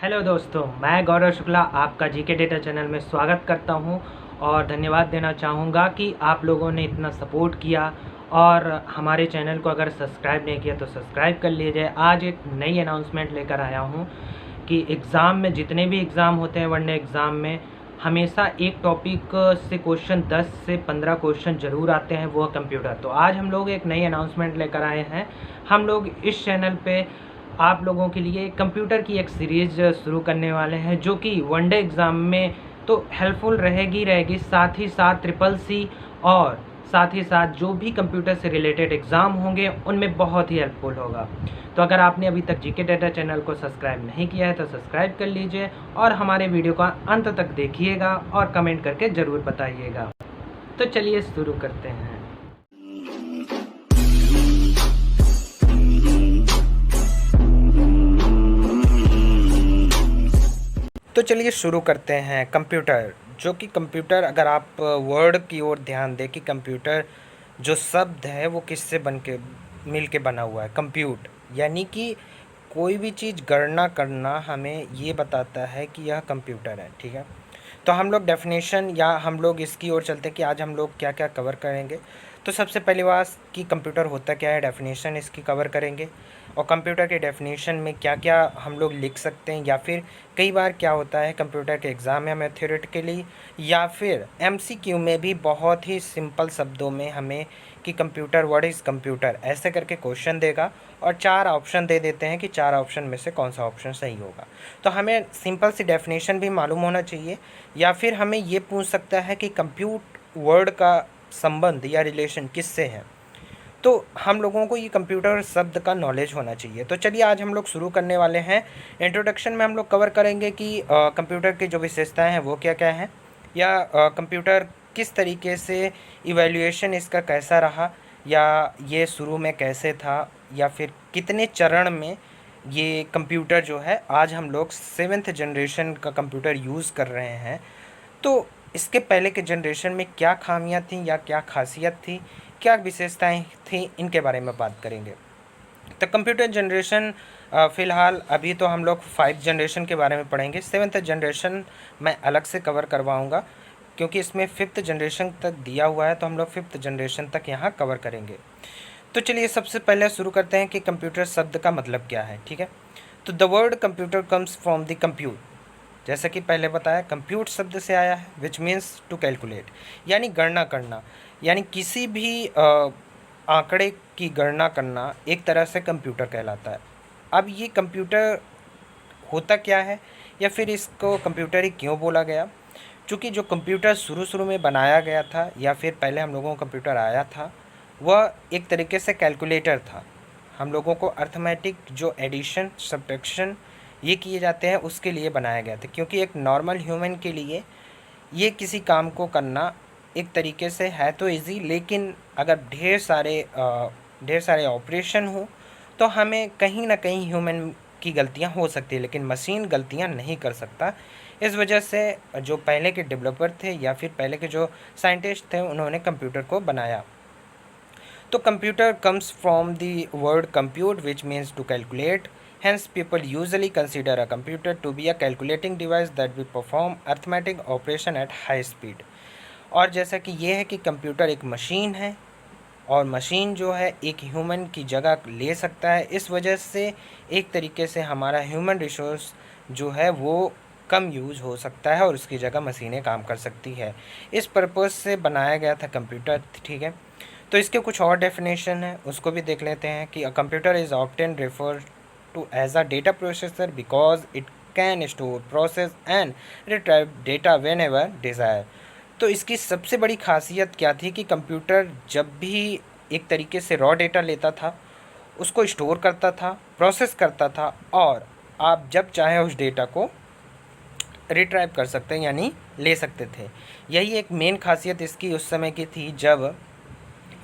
Hello दोस्तों, मैं गौरव शुक्ला आपका जीके डेटा चैनल में स्वागत करता हूं और धन्यवाद देना चाहूँगा कि आप लोगों ने इतना सपोर्ट किया और हमारे चैनल को अगर सब्सक्राइब नहीं किया तो सब्सक्राइब कर लीजिए। आज एक नई अनाउंसमेंट लेकर आया हूं कि एग्ज़ाम में जितने भी एग्ज़ाम होते हैं वनडे एग्ज़ाम में हमेशा एक टॉपिक से क्वेश्चन 10 से 15 क्वेश्चन ज़रूर आते हैं, वो कंप्यूटर। तो आज हम लोग एक नई अनाउंसमेंट लेकर आए हैं। हम लोग इस चैनल पे आप लोगों के लिए कंप्यूटर की एक सीरीज़ शुरू करने वाले हैं जो कि वनडे एग्ज़ाम में तो हेल्पफुल रहेगी, साथ ही साथ ट्रिपल सी और साथ ही साथ जो भी कंप्यूटर से रिलेटेड एग्ज़ाम होंगे उनमें बहुत ही हेल्पफुल होगा। तो अगर आपने अभी तक जीके डेटा चैनल को सब्सक्राइब नहीं किया है तो सब्सक्राइब कर लीजिए और हमारे वीडियो का अंत तक देखिएगा और कमेंट करके ज़रूर बताइएगा। तो चलिए शुरू करते हैं। तो चलिए शुरू करते हैं। कंप्यूटर, जो कि कंप्यूटर अगर आप वर्ड की ओर ध्यान दें कि कंप्यूटर जो शब्द है वो किससे बन के मिल के बना हुआ है। कंप्यूट यानी कि कोई भी चीज़ गणना करना हमें ये बताता है कि यह कंप्यूटर है। ठीक है, तो हम लोग डेफिनेशन या हम लोग इसकी ओर चलते हैं कि आज हम लोग क्या क्या कवर करेंगे। तो सबसे पहली बात कि कंप्यूटर होता क्या है, डेफिनेशन इसकी कवर करेंगे और कंप्यूटर के डेफिनेशन में क्या क्या हम लोग लिख सकते हैं, या फिर कई बार क्या होता है कंप्यूटर के एग्ज़ाम में हमें थ्योरेटिकली या फिर एमसीक्यू में भी बहुत ही सिंपल शब्दों में हमें कि कंप्यूटर, व्हाट इज़ कंप्यूटर, ऐसे करके क्वेश्चन देगा और 4 ऑप्शन दे देते हैं कि 4 ऑप्शन में से कौन सा ऑप्शन सही होगा। तो हमें सिंपल सी डेफिनेशन भी मालूम होना चाहिए, या फिर हमें ये पूछ सकता है कि कंप्यूट वर्ड का संबंध या रिलेशन किससे है। तो हम लोगों को ये कंप्यूटर शब्द का नॉलेज होना चाहिए। तो चलिए आज हम लोग शुरू करने वाले हैं। इंट्रोडक्शन में हम लोग कवर करेंगे कि कंप्यूटर की जो विशेषताएं हैं वो क्या क्या हैं, या कंप्यूटर किस तरीके से इवैल्यूएशन इसका कैसा रहा, या ये शुरू में कैसे था, या फिर कितने चरण में ये कंप्यूटर जो है आज हम लोग 7th जनरेशन का कंप्यूटर यूज़ कर रहे हैं। तो इसके पहले के जनरेशन में क्या खामियां थीं या क्या खासियत थी, क्या विशेषताएं थी, इनके बारे में बात करेंगे। तो कंप्यूटर जनरेशन फ़िलहाल अभी तो हम लोग 5 जनरेशन के बारे में पढ़ेंगे। 7th जनरेशन मैं अलग से कवर करवाऊंगा क्योंकि इसमें 5th जनरेशन तक दिया हुआ है, तो हम लोग 5th जनरेशन तक यहाँ कवर करेंगे। तो चलिए सबसे पहले शुरू करते हैं कि कंप्यूटर शब्द का मतलब क्या है। ठीक है, तो the word computer comes from the compute, जैसा कि पहले बताया कंप्यूट शब्द से आया है, विच मीन्स टू कैलकुलेट, यानी गणना करना, यानी किसी भी आंकड़े की गणना करना एक तरह से कंप्यूटर कहलाता है। अब ये कंप्यूटर होता क्या है, या फिर इसको कंप्यूटर ही क्यों बोला गया। चूँकि जो कंप्यूटर शुरू में बनाया गया था, या फिर पहले हम लोगों को कंप्यूटर आया था, वह एक तरीके से कैलकुलेटर था। हम लोगों को अर्थमेटिक जो एडिशन सब्ट्रैक्शन ये किए जाते हैं उसके लिए बनाया गया था, क्योंकि एक नॉर्मल ह्यूमन के लिए ये किसी काम को करना एक तरीके से है तो इजी, लेकिन अगर ढेर सारे ऑपरेशन हो तो हमें कहीं ना कहीं ह्यूमन की गलतियां हो सकती है, लेकिन मशीन गलतियां नहीं कर सकता। इस वजह से जो पहले के डेवलपर थे या फिर पहले के जो साइंटिस्ट थे उन्होंने कंप्यूटर को बनाया। तो computer comes from the word compute which means to calculate. Hence, people usually consider a computer to be a calculating device that will perform arithmetic operation at high speed. और जैसा कि ये है कि कंप्यूटर एक मशीन है और machine जो है एक ह्यूमन की जगह ले सकता है, इस वजह से एक तरीके से हमारा ह्यूमन रिसोर्स जो है वो कम यूज़ हो सकता है और उसकी जगह मशीनें काम कर सकती है। इस पर्पज़ से बनाया गया था कंप्यूटर। ठीक है, तो इसके कुछ और डेफिनेशन है उसको भी देख लेते हैं कि a computer is often refer to as a data processor because it can store, process and retrieve data whenever desire। तो इसकी सबसे बड़ी खासियत क्या थी कि कंप्यूटर जब भी एक तरीके से रॉ डेटा लेता था उसको स्टोर करता था, प्रोसेस करता था, और आप जब चाहे उस डेटा को रिट्राइव कर सकते हैं यानी ले सकते थे। यही एक मेन खासियत इसकी उस समय की थी, जब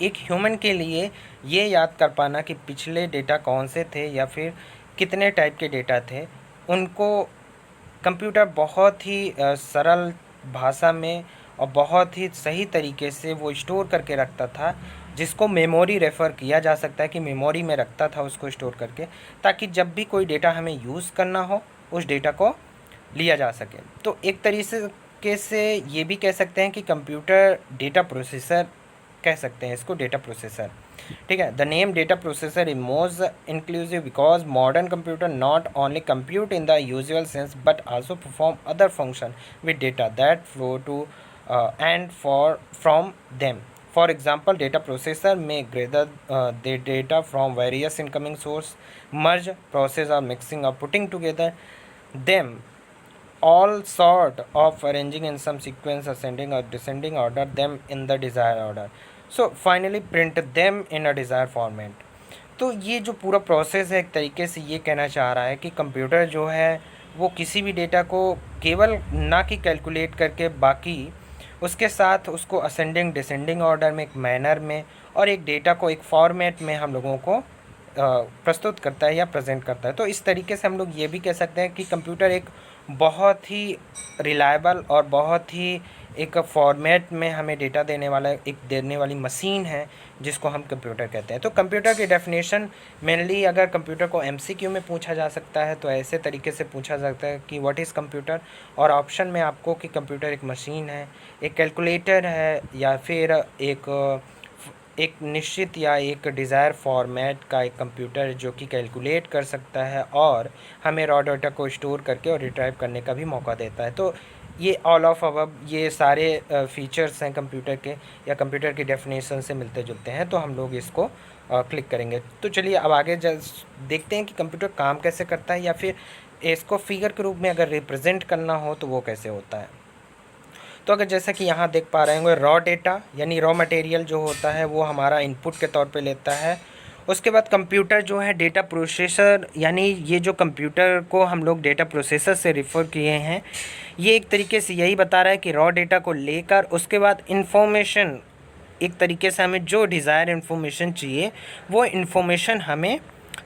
एक ह्यूमन के लिए ये याद कर पाना कि पिछले डेटा कौन से थे या फिर कितने टाइप के डेटा थे, उनको कंप्यूटर बहुत ही सरल भाषा में और बहुत ही सही तरीके से वो स्टोर करके रखता था, जिसको मेमोरी रेफ़र किया जा सकता है कि मेमोरी में रखता था उसको स्टोर करके, ताकि जब भी कोई डेटा हमें यूज़ करना हो उस डेटा को लिया जा सके। तो एक तरीके से ये भी कह सकते हैं कि कंप्यूटर डेटा प्रोसेसर कह सकते हैं इसको, डेटा प्रोसेसर, ठीक है। The name data processor is more inclusive because modern computer not only compute in the usual sense but also perform other function with data that flow to and from them. For example, data processor may gather the data from various incoming source, merge, process or mixing or putting together them, all sort of arranging in some sequence, ascending or descending order them in the desired order. So finally print them in a desired format. तो ये जो पूरा process है एक तरीके से ये कहना चाह रहा है कि कंप्यूटर जो है वो किसी भी डेटा को केवल ना कि कैलकुलेट करके, बाकी उसके साथ उसको असेंडिंग डिसेंडिंग ऑर्डर में, एक मैनर में, और एक डेटा को एक फॉर्मेट में हम लोगों को प्रस्तुत करता है या प्रेजेंट करता है। तो इस तरीके से हम लोग ये भी कह सकते हैं कि कंप्यूटर एक बहुत ही रिलायबल और बहुत ही एक फॉर्मेट में हमें डेटा देने वाली मशीन है जिसको हम कंप्यूटर कहते हैं। तो कंप्यूटर की डेफिनेशन मेनली अगर कंप्यूटर को एमसीक्यू में पूछा जा सकता है तो ऐसे तरीके से पूछा जाता है कि व्हाट इज़ कंप्यूटर, और ऑप्शन में आपको कि कंप्यूटर एक मशीन है, एक कैलकुलेटर है, या फिर एक निश्चित या एक डिज़ायर फॉर्मेट का एक कंप्यूटर जो कि कैलकुलेट कर सकता है और हमें रॉ डाटा को स्टोर करके और रिट्राइव करने का भी मौका देता है। तो ये ऑल ऑफ अबव ये सारे फीचर्स हैं कंप्यूटर के, या कंप्यूटर की डेफिनेशन से मिलते जुलते हैं। तो हम लोग इसको क्लिक करेंगे। तो चलिए अब आगे देखते हैं कि कंप्यूटर काम कैसे करता है, या फिर इसको फिगर के रूप में अगर रिप्रेजेंट करना हो तो वो कैसे होता है। तो अगर जैसा कि यहाँ देख पा रहे होंगे, रॉ डेटा यानी रॉ मटेरियल जो होता है वो हमारा इनपुट के तौर पे लेता है। उसके बाद कंप्यूटर जो है डेटा प्रोसेसर, यानी ये जो कंप्यूटर को हम लोग डेटा प्रोसेसर से रिफ़र किए हैं, ये एक तरीके से यही बता रहा है कि रॉ डेटा को लेकर उसके बाद इन्फॉर्मेशन, एक तरीके से हमें जो डिज़ायर इन्फॉर्मेशन चाहिए वो इन्फॉर्मेशन हमें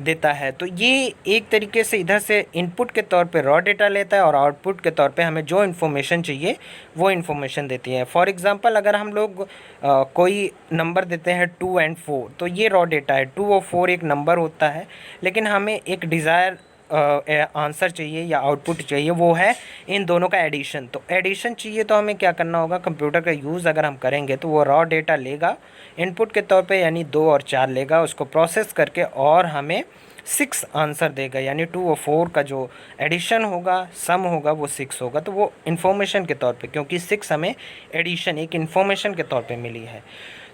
देता है। तो ये एक तरीके से इधर से इनपुट के तौर पे रॉ डेटा लेता है और आउटपुट के तौर पे हमें जो इन्फॉर्मेशन चाहिए वो इन्फॉर्मेशन देती है। फॉर एग्जांपल अगर हम लोग कोई नंबर देते हैं 2 और 4, तो ये रॉ डेटा है। 2 और 4 एक नंबर होता है, लेकिन हमें एक डिज़ायर आंसर चाहिए या आउटपुट चाहिए, वो है इन दोनों का एडिशन। तो एडिशन चाहिए तो हमें क्या करना होगा, कंप्यूटर का यूज़ अगर हम करेंगे तो वो रॉ डेटा लेगा इनपुट के तौर पे, यानी 2 और 4 लेगा, उसको प्रोसेस करके और हमें 6 आंसर देगा। यानी 2 और 4 का जो एडिशन होगा, सम होगा, वो 6 होगा। तो वो इन्फॉर्मेशन के तौर पे, क्योंकि 6 हमें एडिशन एक इन्फॉर्मेशन के तौर पे मिली है।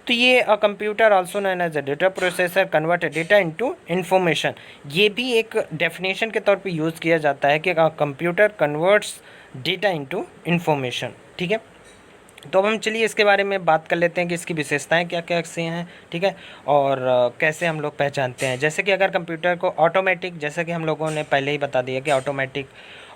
तो ये a computer also known as a data processor convert data into information, ये भी एक डेफिनेशन के तौर पे यूज़ किया जाता है कि computer converts data into information. ठीक है, तो अब हम चलिए इसके बारे में बात कर लेते हैं कि इसकी विशेषताएं क्या क्या से हैं। ठीक है, और कैसे हम लोग पहचानते हैं। जैसे कि अगर कंप्यूटर को ऑटोमेटिक, जैसे कि हम लोगों ने पहले ही बता दिया कि ऑटोमेटिक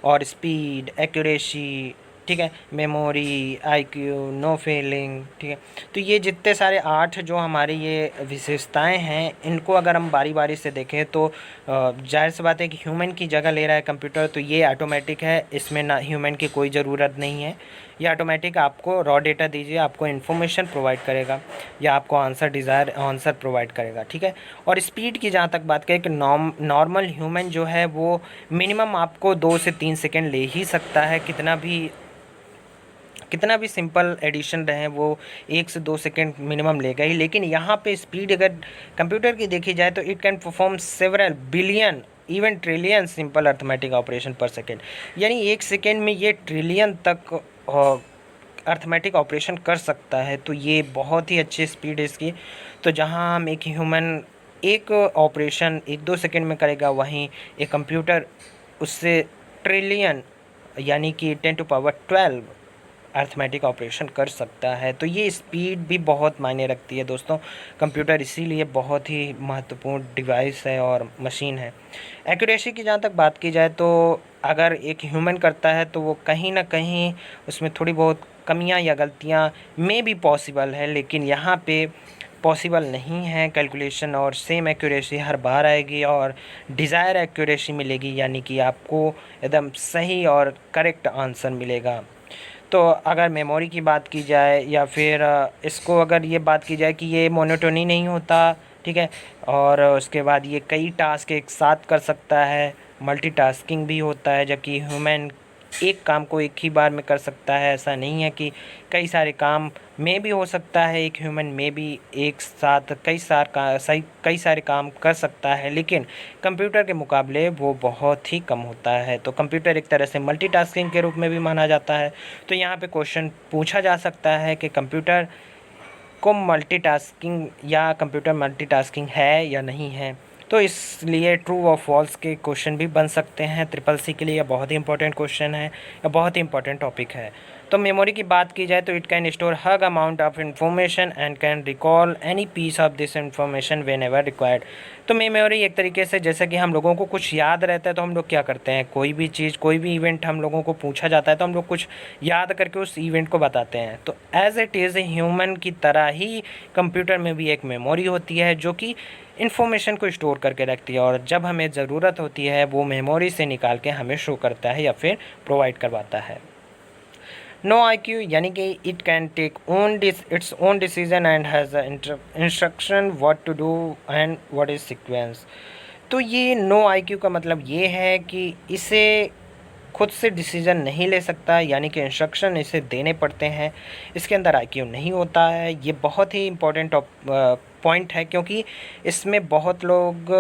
और स्पीड, एक्यूरेसी, ठीक है, मेमोरी, आईक्यू, नो फेलिंग, ठीक है, तो ये जितने सारे 8 जो हमारी ये विशेषताएं हैं, इनको अगर हम बारी बारी से देखें तो जाहिर सी बात है कि ह्यूमन की जगह ले रहा है कंप्यूटर। तो ये ऑटोमेटिक है, इसमें ना ह्यूमन की कोई ज़रूरत नहीं है। ये ऑटोमेटिक आपको रॉ डेटा दीजिए, आपको इन्फॉर्मेशन प्रोवाइड करेगा या आपको डिज़ायर आंसर प्रोवाइड करेगा। ठीक है, और स्पीड की जहाँ तक बात करें कि नॉर्मल ह्यूमन जो है वो मिनिमम आपको 2 से 3 सेकेंड ले ही सकता है। कितना भी सिंपल एडिशन रहे वो 1 से 2 सेकेंड मिनिमम लेगा ही। लेकिन यहाँ पे स्पीड अगर कंप्यूटर की देखी जाए तो it can perform several billion even trillion simple arithmetic operation पर सेकेंड, यानी 1 सेकेंड में ये ट्रिलियन तक अर्थमेटिक ऑपरेशन कर सकता है। तो ये बहुत ही अच्छी स्पीड है इसकी। तो जहाँ हम एक ह्यूमन एक ऑपरेशन 1-2 सेकेंड में करेगा, वहीं एक कंप्यूटर उससे ट्रिलियन यानी कि 10⁻12 अर्थमेटिक ऑपरेशन कर सकता है। तो ये स्पीड भी बहुत मायने रखती है दोस्तों। कंप्यूटर इसीलिए बहुत ही महत्वपूर्ण डिवाइस है और मशीन है। एक्यूरेसी की जहाँ तक बात की जाए तो अगर एक ह्यूमन करता है तो वो कहीं ना कहीं उसमें थोड़ी बहुत कमियां या गलतियां में भी पॉसिबल है, लेकिन यहाँ पे पॉसिबल नहीं है कैलकुलेशन, और सेम एक्यूरेसी हर बार आएगी और डिज़ायर एक्यूरेसी मिलेगी, यानी कि आपको एकदम सही और करेक्ट आंसर मिलेगा। तो अगर मेमोरी की बात की जाए या फिर इसको अगर ये बात की जाए कि ये मोनोटोनी नहीं होता, ठीक है, और उसके बाद ये कई टास्क एक साथ कर सकता है, मल्टीटास्किंग भी होता है, जबकि ह्यूमन एक काम को एक ही बार में कर सकता है। ऐसा नहीं है कि कई सारे काम में भी हो सकता है, एक ह्यूमन में भी एक साथ कई सारे काम कर सकता है, लेकिन कंप्यूटर के मुकाबले वो बहुत ही कम होता है। तो कंप्यूटर एक तरह से मल्टीटास्किंग के रूप में भी माना जाता है। तो यहाँ पे क्वेश्चन पूछा जा सकता है कि कंप्यूटर को मल्टीटास्किंग या कंप्यूटर मल्टीटास्किंग है या नहीं है। तो इसलिए ट्रू और फॉल्स के क्वेश्चन भी बन सकते हैं ट्रिपल सी के लिए। यह बहुत ही इंपॉर्टेंट क्वेश्चन है, या बहुत ही इंपॉर्टेंट टॉपिक है। तो मेमोरी की बात की जाए तो it can store huge amount of information and can recall any piece of this information whenever required. तो मेमोरी एक तरीके से, जैसे कि हम लोगों को कुछ याद रहता है तो हम लोग क्या करते हैं, कोई भी चीज़, कोई भी इवेंट हम लोगों को पूछा जाता है तो हम लोग कुछ याद करके उस इवेंट को बताते हैं। तो एज इट इज़ ह्यूमन की तरह ही कंप्यूटर में भी एक मेमोरी होती है जो कि इन्फॉर्मेशन को स्टोर करके रखती है, और जब हमें ज़रूरत होती है वो मेमोरी से निकाल के हमें शो करता है या फिर प्रोवाइड करवाता है। नो IQ यानी कि it can take its own decision and has instruction what to do and what is sequence. तो ये नो IQ का मतलब ये है कि इसे खुद से डिसीजन नहीं ले सकता, यानी कि इंस्ट्रक्शन इसे देने पड़ते हैं। इसके अंदर IQ नहीं होता है। ये बहुत ही इम्पोर्टेंट पॉइंट है, क्योंकि इसमें बहुत लोग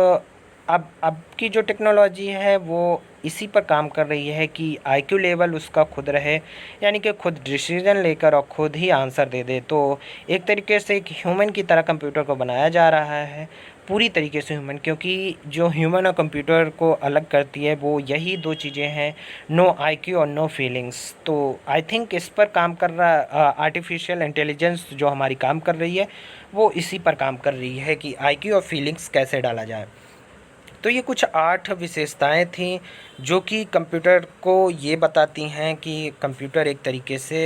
अब की जो टेक्नोलॉजी है वो इसी पर काम कर रही है कि IQ लेवल उसका खुद रहे, यानी कि खुद डिसीजन लेकर और खुद ही आंसर दे दे। तो एक तरीके से एक ह्यूमन की तरह कंप्यूटर को बनाया जा रहा है, पूरी तरीके से ह्यूमन, क्योंकि जो ह्यूमन और कंप्यूटर को अलग करती है वो यही दो चीज़ें हैं, नो IQ और नो फीलिंग्स। तो आई थिंक इस पर काम कर रहा आर्टिफिशियल इंटेलिजेंस जो हमारी काम कर रही है वो इसी पर काम कर रही है कि IQ और फीलिंग्स कैसे डाला जाए। तो ये कुछ 8 विशेषताएं थीं जो कि कंप्यूटर को ये बताती हैं कि कंप्यूटर एक तरीके से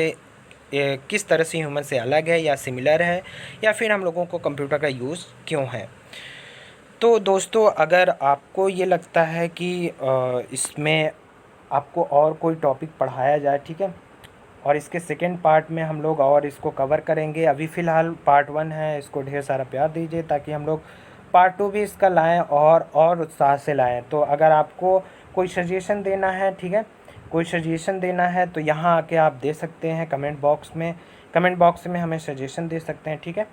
किस तरह से ह्यूमन से अलग है या सिमिलर है, या फिर हम लोगों को कंप्यूटर का यूज़ क्यों है। तो दोस्तों, अगर आपको ये लगता है कि इसमें आपको और कोई टॉपिक पढ़ाया जाए, ठीक है, और इसके सेकेंड पार्ट में हम लोग और इसको कवर करेंगे। अभी फ़िलहाल पार्ट 1 है, इसको ढेर सारा प्यार दीजिए ताकि हम लोग पार्ट 2 भी इसका लाएं और उत्साह से लाएं। तो अगर आपको कोई सजेशन देना है, ठीक है, कोई सजेशन देना है तो यहाँ आके आप दे सकते हैं कमेंट बॉक्स में हमें सजेशन दे सकते हैं, ठीक है।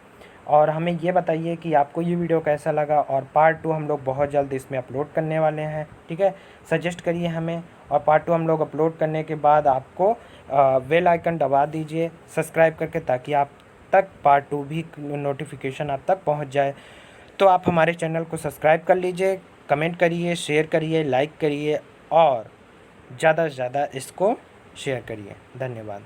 और हमें ये बताइए कि आपको ये वीडियो कैसा लगा, और पार्ट 2 हम लोग बहुत जल्द इसमें अपलोड करने वाले हैं, ठीक है। सजेस्ट करिए हमें, और पार्ट 2 हम लोग अपलोड करने के बाद आपको बेल आइकन दबा दीजिए सब्सक्राइब करके, ताकि आप तक पार्ट 2 भी नोटिफिकेशन आप तक पहुंच जाए। तो आप हमारे चैनल को सब्सक्राइब कर लीजिए, कमेंट करिए, शेयर करिए, लाइक करिए, और ज़्यादा से ज़्यादा इसको शेयर करिए। धन्यवाद।